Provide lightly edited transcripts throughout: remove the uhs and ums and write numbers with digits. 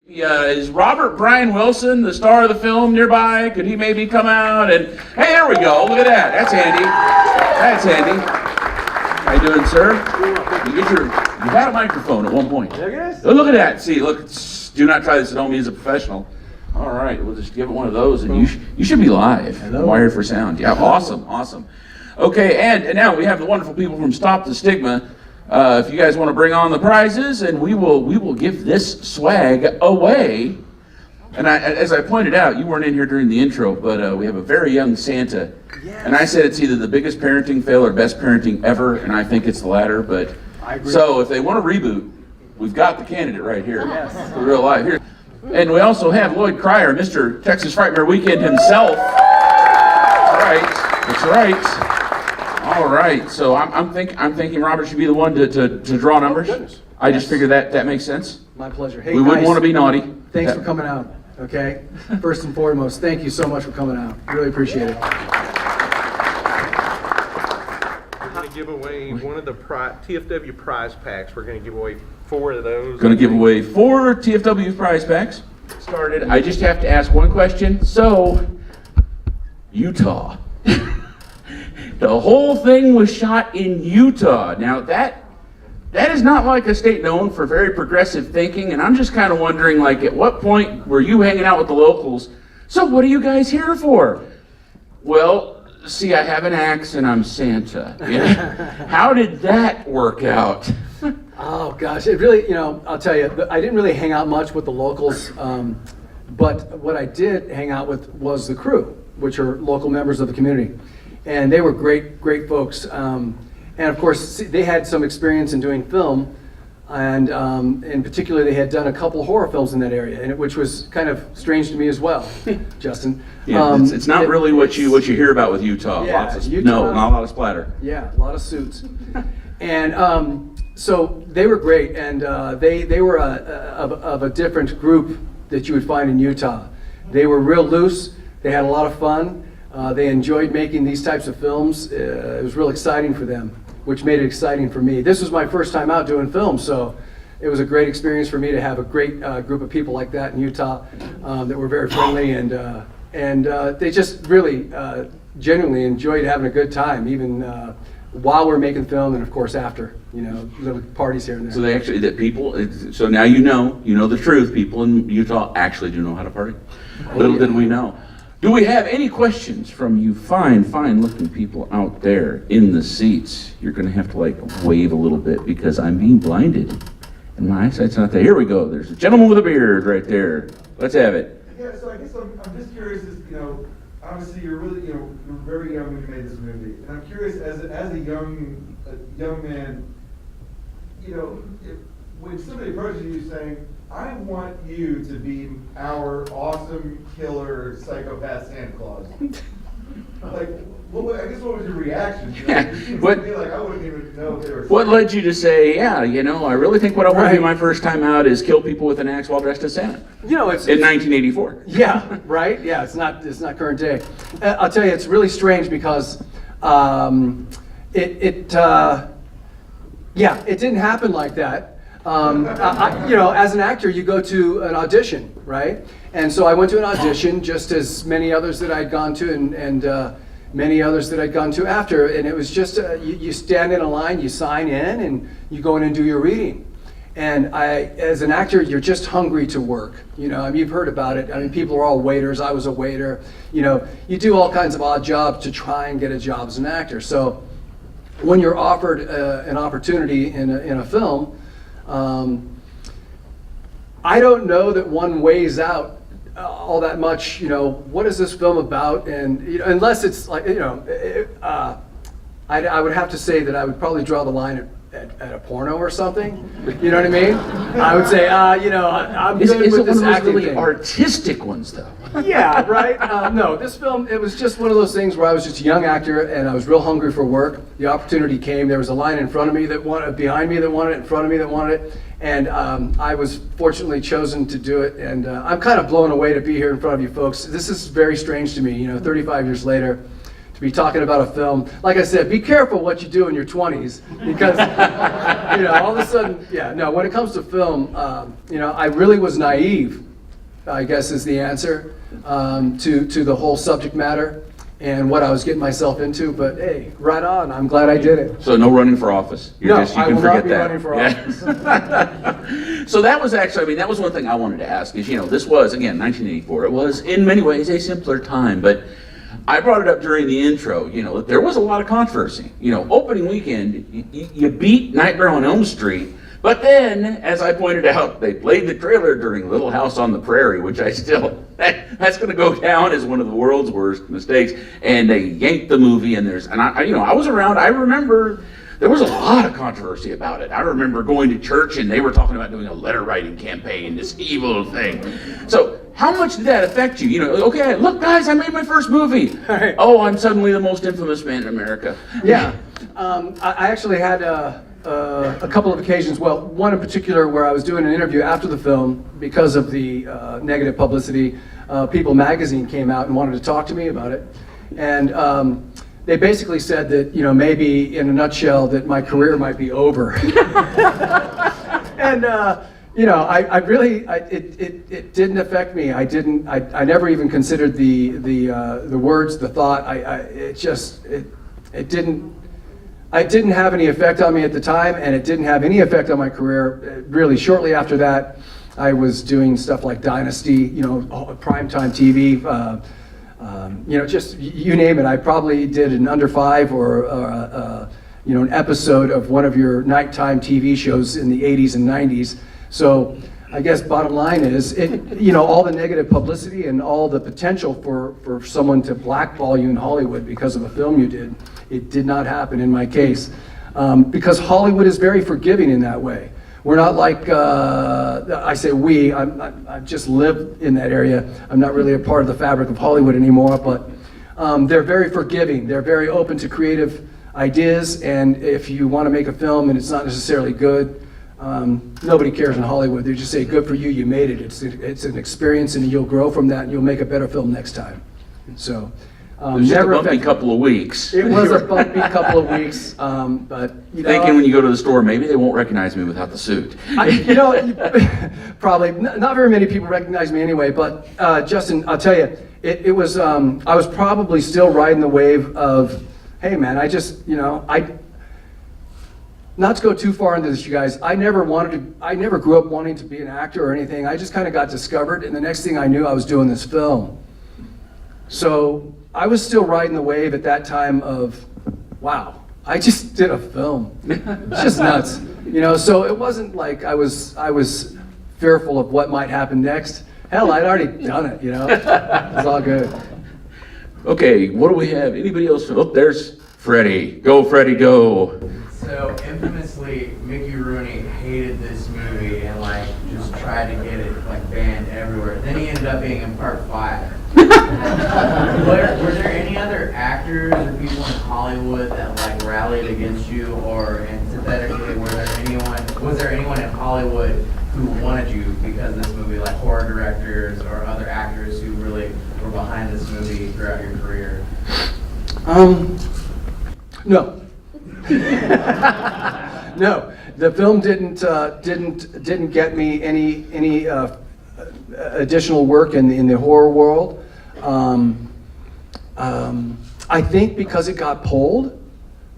Is Robert Brian Wilson, the star of the film, nearby? Could he maybe come out? And hey, there we go. Look at that. That's Andy. That's Andy. How you doing, sir? You had a microphone at one point. There it is. Oh, look at that. See, look. Do not try this at home. He's a professional. All right, we'll just give it one of those, and you should be live. Hello. Wired for sound. Yeah, awesome. Okay, and now we have the wonderful people from Stop the Stigma. If you guys want to bring on the prizes, and we will give this swag away. And as I pointed out, you weren't in here during the intro, but we have a very young Santa. Yes. And I said it's either the biggest parenting fail or best parenting ever, and I think it's the latter. But I agree. So if they want to reboot, we've got the candidate right here. Yes. For real life here. And we also have Lloyd Cryer, Mr. Texas Frightmare Weekend himself. That's right. All right, so I'm thinking Robert should be the one to draw numbers. Oh, I just figured that makes sense. My pleasure. Hey, we wouldn't want to be naughty. Thanks for coming out. Okay, first and foremost, thank you so much for coming out. Really appreciate it. We're going to give away one of the TFW prize packs. We're going to give away 4 of those. Going to give away 4 TFW prize packs. Started. I just have to ask one question. So, Utah. The whole thing was shot in Utah. Now that is not like a state known for very progressive thinking, and I'm just kind of wondering, like, at what point were you hanging out with the locals? So what are you guys here for? Well, see, I have an axe and I'm Santa. Yeah. How did that work out? Oh gosh, it really, I'll tell you, I didn't really hang out much with the locals, but what I did hang out with was the crew, which are local members of the community. And they were great folks. And of course, they had some experience in doing film, and in particular, they had done a couple horror films in that area, which was kind of strange to me as well, Justin. Yeah, it's not really what you hear about with Utah. Yeah, Utah. No, not a lot of splatter. Yeah, a lot of suits. And so they were great, and they were of a different group that you would find in Utah. They were real loose. They had a lot of fun. They enjoyed making these types of films. It was real exciting for them, which made it exciting for me. This was my first time out doing film, so it was a great experience for me to have a great group of people like that in Utah that were very friendly, and they just really genuinely enjoyed having a good time, even while we're making film, and of course after, little parties here and there. So they actually, so now you know the truth. People in Utah actually do know how to party. Little did we know. Do we have any questions from you fine looking people out there in the seats? You're going to have to wave a little bit because I'm being blinded and my eyesight's not there. Here we go. There's a gentleman with a beard right there. Let's have it. Yeah, so I guess I'm just curious, obviously you're really, you're very young when you made this movie. And I'm curious, as a young man, when somebody approaches you saying, I want you to be our awesome killer psychopath Santa Claus. I guess what was your reaction? I wouldn't even know if they were. What led you to say, I really think what I want to do my first time out is kill people with an axe while dressed as Santa? It's in 1984. Yeah, right. Yeah, it's not current day. I'll tell you, it's really strange because it didn't happen like that. As an actor, you go to an audition, right? And so I went to an audition, just as many others that I'd gone to, and many others that I'd gone to after. And it was just you stand in a line, you sign in, and you go in and do your reading. And as an actor, you're just hungry to work. You've heard about it. People are all waiters. I was a waiter. You do all kinds of odd jobs to try and get a job as an actor. So when you're offered an opportunity in a film, I don't know that one weighs out all that much, what is this film about? And unless it's I would have to say that I would probably draw the line at a porno or something. You know what I mean? I would say, I'm good with this acting really thing. Artistic ones, though. Yeah, right? No, this film, it was just one of those things where I was just a young actor and I was real hungry for work. The opportunity came. There was a line in front of me that wanted, behind me that wanted it, in front of me that wanted it. And I was fortunately chosen to do it. And I'm kind of blown away to be here in front of you folks. This is very strange to me, 35 years later, to be talking about a film. Like I said, be careful what you do in your 20s, because all of a sudden, when it comes to film, I really was naive, I guess is the answer, to the whole subject matter and what I was getting myself into. But hey, right on, I'm glad I did it. So no running for office. You I will not be that. running for office. So that was actually, that was one thing I wanted to ask is, this was, again, 1984. It was, in many ways, a simpler time, but I brought it up during the intro, there was a lot of controversy. Opening weekend, you beat Nightmare on Elm Street, but then, as I pointed out, they played the trailer during Little House on the Prairie, which I still, that's going to go down as one of the world's worst mistakes, and they yanked the movie, and I was around, I remember there was a lot of controversy about it. I remember going to church and they were talking about doing a letter writing campaign, this evil thing. So how much did that affect you? Okay, look guys, I made my first movie. Right. Oh, I'm suddenly the most infamous man in America. Yeah, I actually had a couple of occasions, well, one in particular where I was doing an interview after the film because of the negative publicity. People magazine came out and wanted to talk to me about it. And they basically said that, maybe in a nutshell that my career might be over. And, I really, it didn't affect me. I never even considered the words, the thought. It didn't have any effect on me at the time, and it didn't have any effect on my career. Really, shortly after that, I was doing stuff like Dynasty, primetime TV, just you name it. I probably did an Under 5 or an episode of one of your nighttime TV shows in the 80s and 90s. So I guess bottom line is, all the negative publicity and all the potential for someone to blackball you in Hollywood because of a film you did, it did not happen in my case. Because Hollywood is very forgiving in that way. We're not like, I say we, I just live in that area. I'm not really a part of the fabric of Hollywood anymore, but they're very forgiving. They're very open to creative ideas, and if you want to make a film and it's not necessarily good, nobody cares in Hollywood. They just say, good for you, you made it. It's an experience, and you'll grow from that, and you'll make a better film next time. So, it was just a bumpy couple of weeks. It was a bumpy couple of weeks, but thinking when you go to the store, maybe they won't recognize me without the suit. Probably not very many people recognize me anyway. But Justin, I'll tell you, it was. I was probably still riding the wave of, hey man, not to go too far into this, you guys. I never grew up wanting to be an actor or anything. I just kind of got discovered, and the next thing I knew, I was doing this film. So I was still riding the wave at that time of, wow, I just did a film. It's just nuts, So it wasn't like I was fearful of what might happen next. Hell, I'd already done it. It was all good. Okay, what do we have? Anybody else? Oh, there's Freddie. Go, Freddie, go. So infamously, Mickey Rooney hated this movie and just tried to get it banned everywhere. Then he ended up being in Part 5. Were there any other actors or people in Hollywood that rallied against you, or antithetically, was there anyone in Hollywood who wanted you because of this movie, like horror directors or other actors who really were behind this movie throughout your career? No. No, the film didn't get me any additional work in the horror world. I think because it got pulled,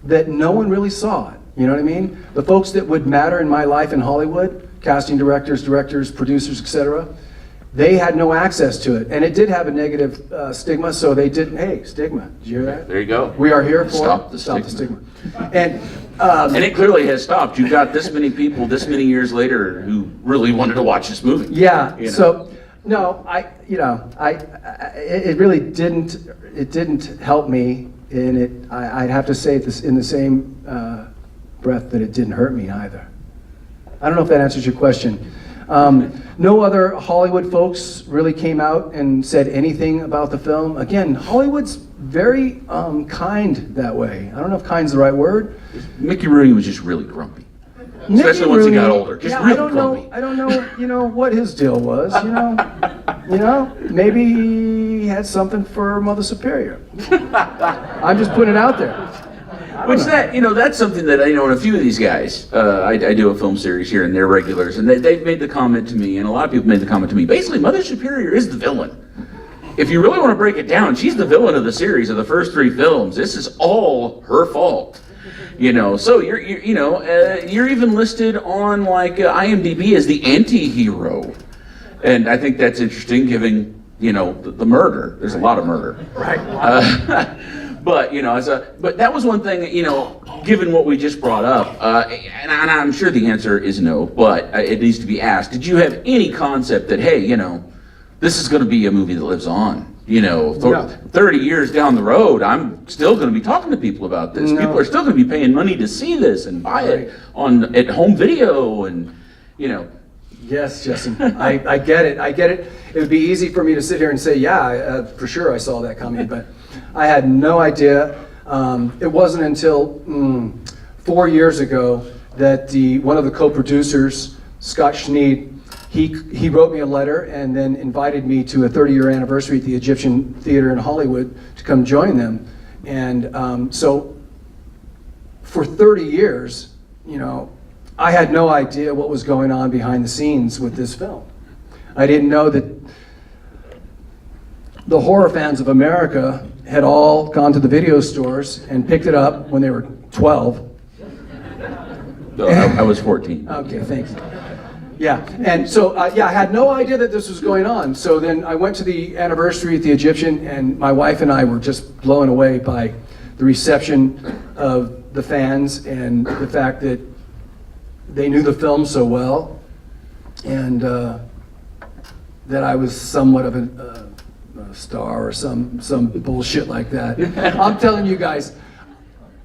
that no one really saw it. You know what I mean? The folks that would matter in my life in Hollywood, casting directors, producers, etc., they had no access to it, and it did have a negative stigma. So they didn't. Hey, stigma! Did you hear that? There you go. We are here for Stop the stigma. And it clearly has stopped. You've got this many people, this many years later, who really wanted to watch this movie. Yeah. So no, it really didn't. It didn't help me, and I'd have to say this in the same breath that it didn't hurt me either. I don't know if that answers your question. No other Hollywood folks really came out and said anything about the film. Again, Hollywood's very kind that way. I don't know if kind's the right word. Mickey Rooney was just really grumpy. Especially once he got older. Just really grumpy. I don't know, what his deal was, maybe he had something for Mother Superior. I'm just putting it out there. Which that's something that I know in a few of these guys. I do a film series here, and they're regulars, and they've made the comment to me, and a lot of people made the comment to me. Basically, Mother Superior is the villain. If you really want to break it down, she's the villain of the series of the first 3 films. This is all her fault. So you're even listed on like IMDb as the anti-hero, and I think that's interesting, given the murder. There's a lot of murder, right? But but that was one thing, given what we just brought up, and I'm sure the answer is no, but it needs to be asked. Did you have any concept that, hey, this is going to be a movie that lives on? 30 years down the road, I'm still going to be talking to people about this. No. People are still going to be paying money to see this and buy it at home video, and Yes, Justin, I get it. It would be easy for me to sit here and say, yeah, for sure I saw that coming, but I had no idea. It wasn't until 4 years ago that one of the co-producers, Scott Schneed, he wrote me a letter and then invited me to a 30-year anniversary at the Egyptian Theater in Hollywood to come join them. And so for 30 years, I had no idea what was going on behind the scenes with this film. I didn't know that the horror fans of America had all gone to the video stores and picked it up when they were 12. I was 14. Okay, thanks. Yeah, and so, I had no idea that this was going on. So then I went to the anniversary at the Egyptian, and my wife and I were just blown away by the reception of the fans and the fact that they knew the film so well, and that I was somewhat of a star or some bullshit like that. I'm telling you guys,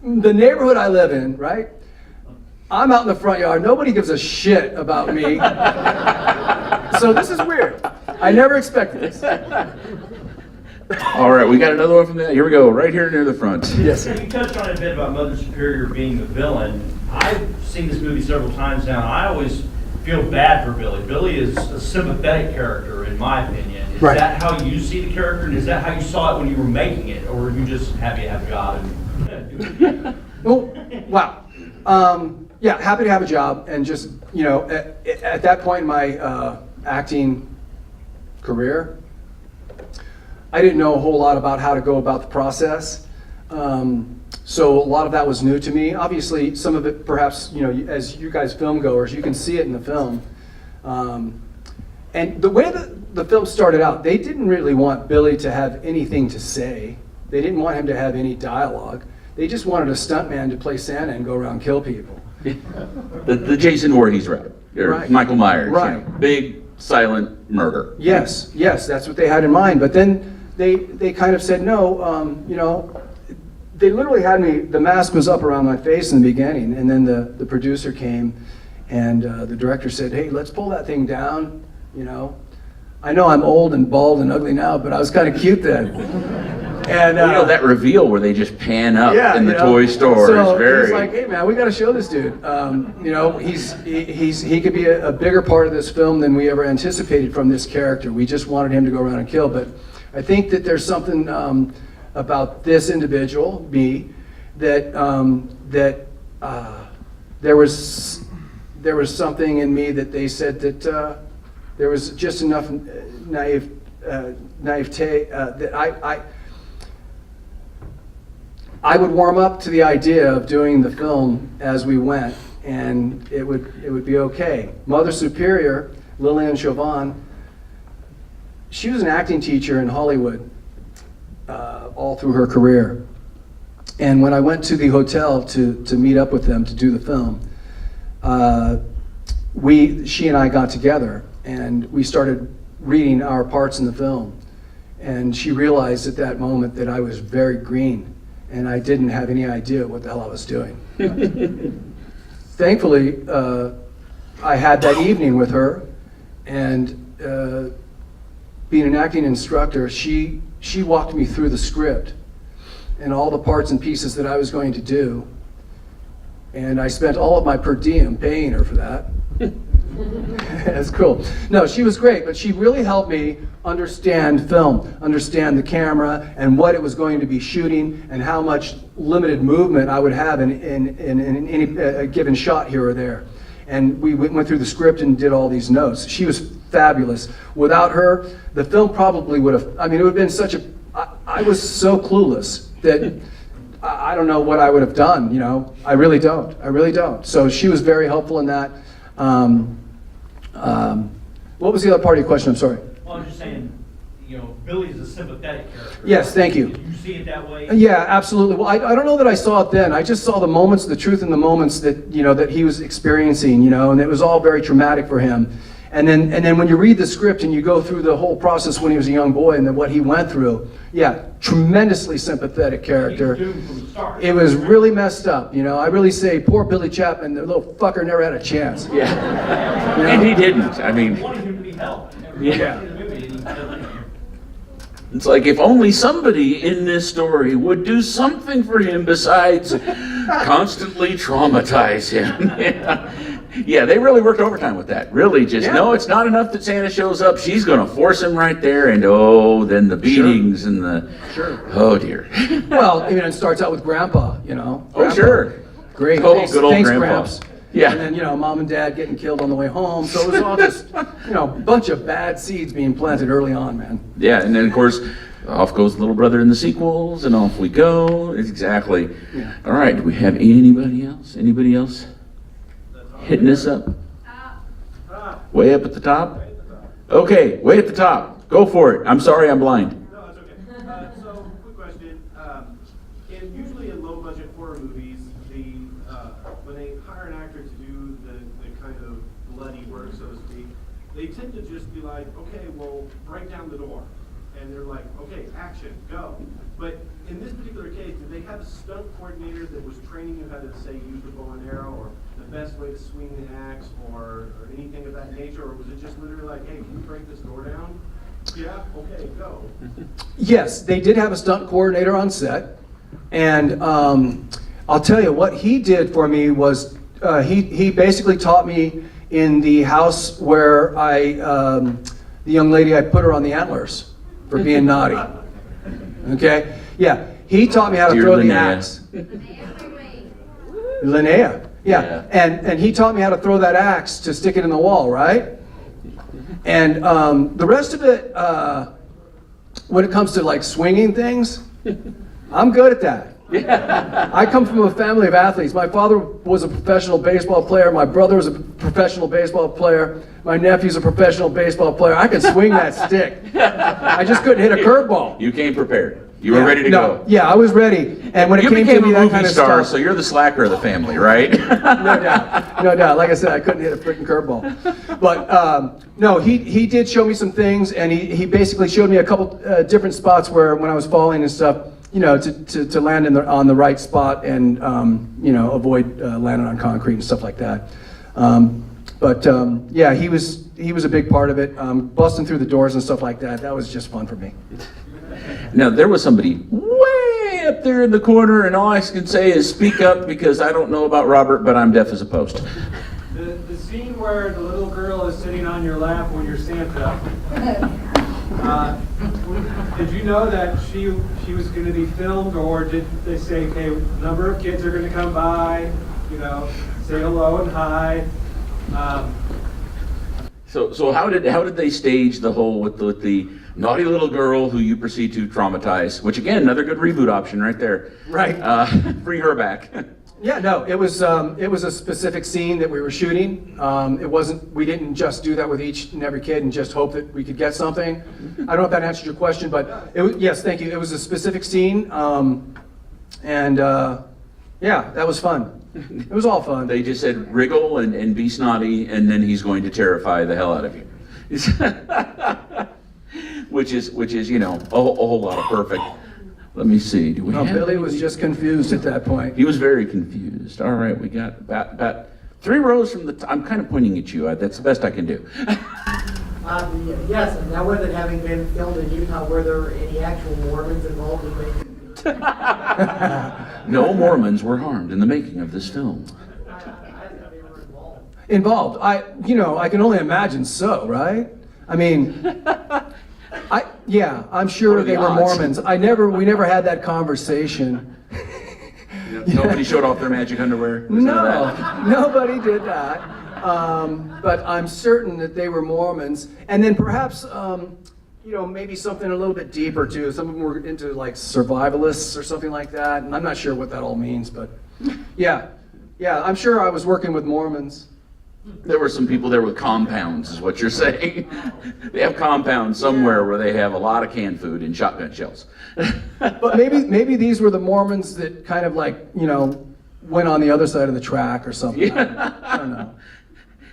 the neighborhood I live in, right? I'm out in the front yard. Nobody gives a shit about me. So this is weird. I never expected this. All right, we got another one from that. Here we go, right here near the front. Yes, So sir. you touched on it a bit about Mother Superior being the villain. I've seen this movie several times now, and I always feel bad for Billy. Billy is a sympathetic character, in my opinion. Is Right. that how you see the character, and is that how you saw it when you were making it, or were you just happy to have a job and Oh, wow. Yeah, happy to have a job, and just, at that point in my acting career, I didn't know a whole lot about how to go about the process. So a lot of that was new to me. Obviously, some of it perhaps, as you guys film goers, you can see it in the film. And the way that the film started out, they didn't really want Billy to have anything to say. They didn't want him to have any dialogue. They just wanted a stuntman to play Santa and go around and kill people. The Jason Voorhees route, or Right. Michael Myers, Right. big silent murder. Yes, that's what they had in mind. But then they kind of said, no, they literally had me, the mask was up around my face in the beginning, and then the producer came, and the director said, hey, let's pull that thing down, I know I'm old and bald and ugly now, but I was kind of cute then. And that reveal where they just pan up in the you know, toy store so is very... he's like, hey man, we got to show this dude. He could be a bigger part of this film than we ever anticipated from this character. We just wanted him to go around and kill, but I think that there's something about this individual, me, that there was something in me that they said that there was just enough naivete that I would warm up to the idea of doing the film as we went, and it would be okay. Mother Superior, Lillian Chauvin, she was an acting teacher in Hollywood all through her career. And when I went to the hotel to meet up with them to do the film, she and I got together and we started reading our parts in the film. And she realized at that moment that I was very green and I didn't have any idea what the hell I was doing. Thankfully, I had that evening with her, and being an acting instructor, she walked me through the script and all the parts and pieces that I was going to do. And I spent all of my per diem paying her for that. That's cool. No, she was great, but she really helped me understand film, understand the camera, and what it was going to be shooting, and how much limited movement I would have in any given shot here or there. And we went through the script and did all these notes. She was fabulous. Without her, the film probably would have, I mean, it would have been such a, I was so clueless that I don't know what I would have done, you know. I really don't. So she was very helpful in that. What was the other part of your question? I'm sorry. Well, I'm just saying, you know, Billy is a sympathetic character. Yes, thank you. Did you see it that way? Yeah, absolutely. Well, I don't know that I saw it then. I just saw the moments, the truth in the moments that, you know, that he was experiencing, you know, and it was all very traumatic for him. And then when you read the script and you go through the whole process when he was a young boy and then what he went through, yeah, tremendously sympathetic character. He was doomed from the start. It was really messed up, you know. I really say poor Billy Chapman, the little fucker never had a chance. Yeah. You know? And he didn't. I I mean, wanted him to be helped. Yeah. Yeah. it's like if only somebody in this story would do something for him besides constantly traumatize him. Yeah. Yeah, they really worked overtime with that. Really, just, no, it's not enough that Santa shows up. She's going to force him right there, and then the beatings and the, oh dear. Well, I mean, it starts out with Grandpa, you know. Oh, sure. Great. Oh, Thanks, good old thanks, Grandpa. Gramps. Yeah. And then, you know, Mom and Dad getting killed on the way home. So it was all just, you know, a bunch of bad seeds being planted early on, man. Yeah, and then of course, off goes the little brother in the sequels, and off we go. Exactly. Yeah. All right, do we have anybody else? Anybody else hitting this up? Way up at the top? Okay, way at the top. Go for it. I'm sorry, I'm blind. No, it's okay. So, quick question. Usually in low-budget horror movies, when they hire an actor to do the kind of bloody work, so to speak, they tend to just be like, okay, well, break down the door. And they're like, okay, action, go. But in this particular case, did they have a stunt coordinator that was training you how to, say, use the bow and arrow, or the best way to swing the axe, or anything of that nature? Or was it just literally like, hey, can you break this door down? Yeah, okay, go. Yes, they did have a stunt coordinator on set. And I'll tell you, what he did for me was he basically taught me in the house where the young lady, I put her on the antlers for being naughty. Okay? Yeah, he taught me how to Dear throw Linnea. the axe. Linnea. Yeah. And he taught me how to throw that axe to stick it in the wall, right? And the rest of it, when it comes to like swinging things, I'm good at that. I come from a family of athletes. My father was a professional baseball player. My brother was a professional baseball player. My nephew's a professional baseball player. I could swing that stick. I just couldn't hit a curveball. You came prepared. You were ready to go. Yeah, I was ready. And when it You came to became me a that movie kind of star, stuff, so you're the slacker of the family, right? no doubt, no doubt. Like I said, I couldn't hit a freaking curveball. But no, he did show me some things, and he basically showed me a couple different spots where when I was falling and stuff, you know, to land on the right spot and you know, avoid landing on concrete and stuff like that. Yeah, he was a big part of it. Busting through the doors and stuff like that. That was just fun for me. Now, there was somebody way up there in the corner, and all I can say is speak up because I don't know about Robert, but I'm deaf as a post. The scene where the little girl is sitting on your lap when you're Santa, did you know that she was going to be filmed, or did they say, okay, a number of kids are going to come by, you know, say hello and hi? So how did they stage the whole with the naughty little girl who you proceed to traumatize? Which again, another good reboot option right there. Right. Bring her back. Yeah, no, it was a specific scene that we were shooting. We didn't just do that with each and every kid and just hope that we could get something. I don't know if that answered your question, but yes, thank you. It was a specific scene, yeah, that was fun. It was all fun. They just said wriggle and be snotty, and then he's going to terrify the hell out of you. which is you know a whole lot of perfect. Let me see. Do we No, have Billy was just confused at that point. He was very confused. All right, we got about 3 rows from the. I'm kind of pointing at you. That's the best I can do. Yes, now with it having been filmed in Utah, were there any actual Mormons involved in making? No Mormons were harmed in the making of this film. Involved. I can only imagine so, right? I mean, I'm sure What are the they were odds? Mormons. We never had that conversation. Nobody showed off their magic underwear? There's none of that? No, nobody did that. But I'm certain that they were Mormons. And then perhaps, maybe something a little bit deeper too. Some of them were into like survivalists or something like that. And I'm not sure what that all means, but yeah, I'm sure I was working with Mormons. There were some people there with compounds, is what you're saying. They have compounds somewhere where they have a lot of canned food and shotgun shells. But maybe these were the Mormons that kind of like, went on the other side of the track or something. I don't know.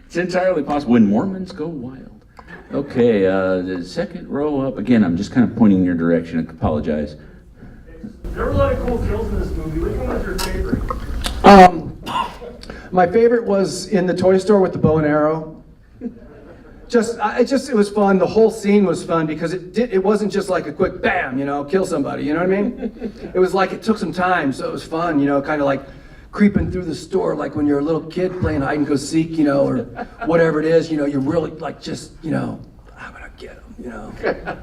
It's entirely possible. When Mormons go wild. Okay, the second row up. Again, I'm just kind of pointing in your direction. I apologize. There were a lot of cool kills in this movie. Which one was your favorite? My favorite was in the toy store with the bow and arrow. It was fun. The whole scene was fun because it wasn't just like a quick bam, kill somebody, you know what I mean? It was like it took some time, so it was fun, kind of like creeping through the store like when you're a little kid playing hide and go seek, or whatever it is, you're really like just, I'm gonna get him,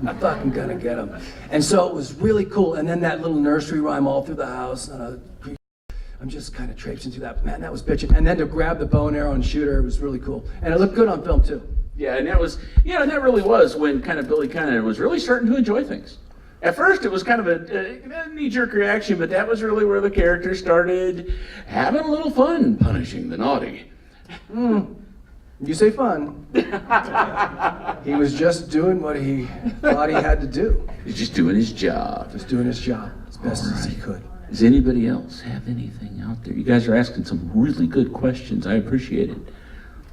I'm fucking gonna get him. And so it was really cool. And then that little nursery rhyme all through the house. I'm just kind of traipsing through that. Man, that was bitching. And then to grab the bow and arrow and shoot her, it was really cool. And it looked good on film too. Yeah, and that was, and that really was when kind of Billy kind of was really starting to enjoy things. At first, it was kind of a knee-jerk reaction, but that was really where the character started having a little fun punishing the naughty. You say fun. He was just doing what he thought he had to do. He's just doing his job. Just doing his job as best as he could. Does anybody else have anything out there? You guys are asking some really good questions. I appreciate it.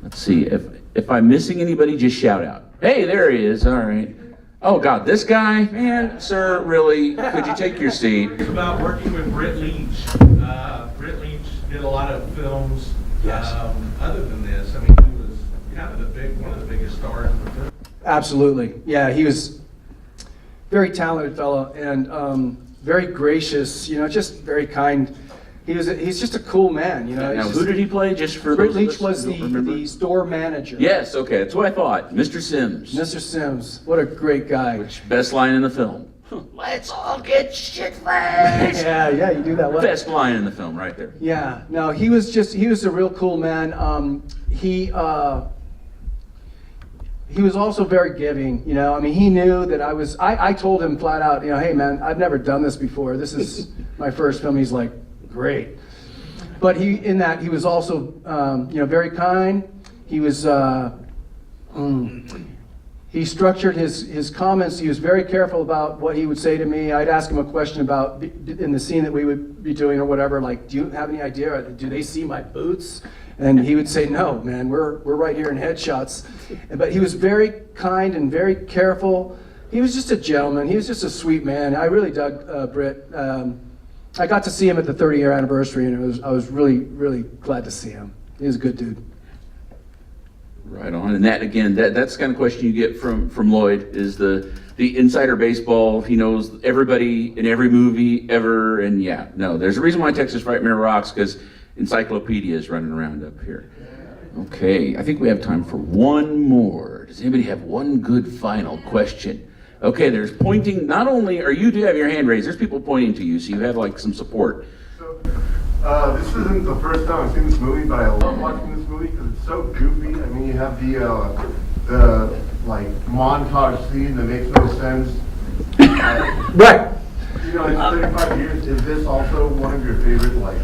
Let's see. If I'm missing anybody, just shout out. Hey, there he is. All right. Oh, God, this guy? Man, sir, really? Could you take your seat? It's about working with Britt Leach. Britt Leach did a lot of films. Yes. Other than this, I mean, he was kind of one of the biggest stars in the film. Absolutely. Yeah, he was very talented fellow and very gracious, just very kind. He's just a cool man, Now, who did he play? Just for Britt those Leach of us was who don't remember? the store manager. Yes, okay, that's what I thought. Mr. Sims. Mr. Sims, what a great guy. Which, best line in the film. Let's all get shit-faced. Yeah, you do that well. Best line in the film, right there. Yeah, no, he was a real cool man. He was also very giving, he knew that I told him flat out, hey man, I've never done this before. This is my first film. He's like, great. But he was also, very kind. He was, he structured his comments. He was very careful about what he would say to me. I'd ask him a question about, in the scene that we would be doing or whatever, like, do you have any idea? Do they see my boots? And he would say, no, man, we're right here in headshots. But he was very kind and very careful. He was just a gentleman. He was just a sweet man. I really dug Britt. I got to see him at the 30-year anniversary, and I was really, really glad to see him. He was a good dude. Right on. And that, again, that's the kind of question you get from Lloyd, is the insider baseball. He knows everybody in every movie ever. And yeah, no, there's a reason why Texas Frightmare rocks, because encyclopedia is running around up here. Okay, I think we have time for one more. Does anybody have one good final question? Okay, there's pointing. Not only are you do have your hand raised, there's people pointing to you, so you have like some support. So, this isn't the first time I've seen this movie, but I love watching this movie because it's so goofy. I mean, you have the like montage scene that makes no sense. Right. It's 35 years. Is this also one of your favorite? Like,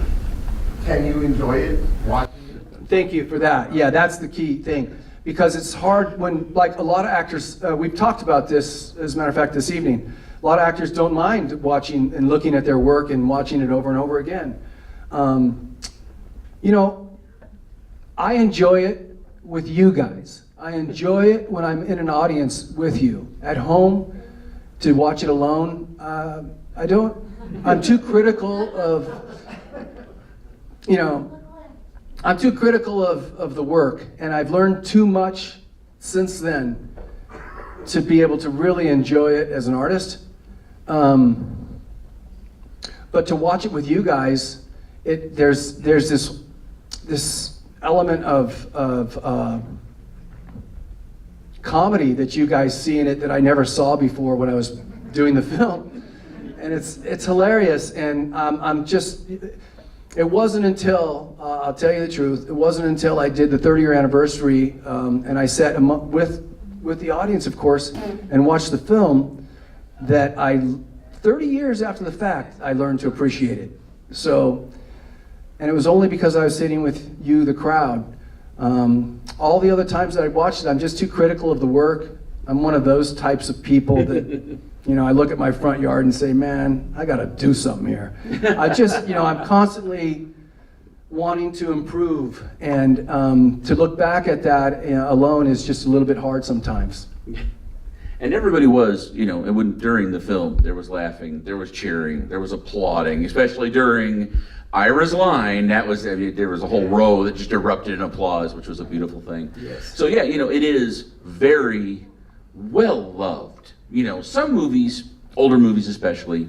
can you enjoy it watching it? Thank you for that. Yeah, that's the key thing. Because it's hard when, like a lot of actors, we've talked about this, as a matter of fact, this evening. A lot of actors don't mind watching and looking at their work and watching it over and over again. I enjoy it with you guys. I enjoy it when I'm in an audience with you. At home, to watch it alone, I don't. I'm too critical of, I'm too critical of the work, and I've learned too much since then to be able to really enjoy it as an artist. But to watch it with you guys, there's this element of comedy that you guys see in it that I never saw before when I was doing the film. And it's hilarious, and I'm just, it wasn't until, I'll tell you the truth, it wasn't until I did the 30-year anniversary, and I sat with the audience, of course, and watched the film, that 30 years after the fact, I learned to appreciate it. So, and it was only because I was sitting with you, the crowd. All the other times that I watched it, I'm just too critical of the work. I'm one of those types of people that, I look at my front yard and say, man, I gotta do something here. I just, I'm constantly wanting to improve, and to look back at that alone is just a little bit hard sometimes. And everybody was, and when during the film, there was laughing, there was cheering, there was applauding, especially during Ira's line. There was a whole row that just erupted in applause, which was a beautiful thing. Yes. So yeah, it is very well loved. Some movies, older movies especially,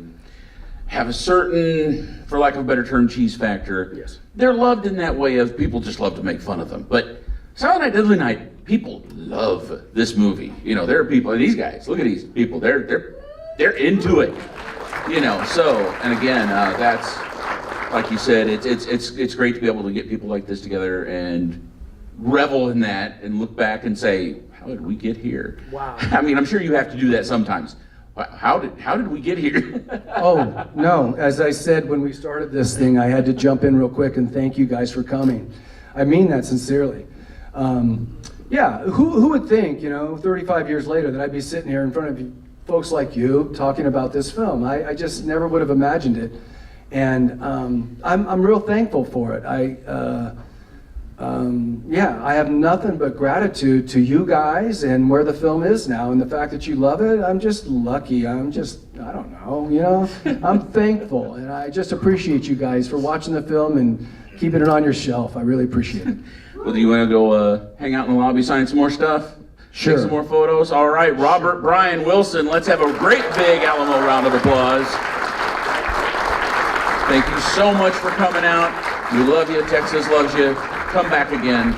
have a certain, for lack of a better term, cheese factor. Yes. They're loved in that way of people just love to make fun of them. But Silent Night, Deadly Night, people love this movie. There are people, these guys, look at these people, they're into it. So, and again, that's, like you said, it's great to be able to get people like this together and revel in that and look back and say, how did we get here? Wow. I mean, I'm sure you have to do that sometimes. How did we get here? Oh, no. As I said when we started this thing, I had to jump in real quick and thank you guys for coming. I mean that sincerely. Yeah, who would think, 35 years later that I'd be sitting here in front of you, folks like you talking about this film. I just never would have imagined it. And I'm real thankful for it. I have nothing but gratitude to you guys and where the film is now, and the fact that you love it. I'm just lucky. I don't know, I'm thankful, and I just appreciate you guys for watching the film and keeping it on your shelf. I really appreciate it. Well, do you want to go hang out in the lobby, sign some more stuff? Sure. Take some more photos? All right, Robert Brian Wilson, let's have a great big Alamo round of applause. Thank you so much for coming out. We love you. Texas loves you. Come back again.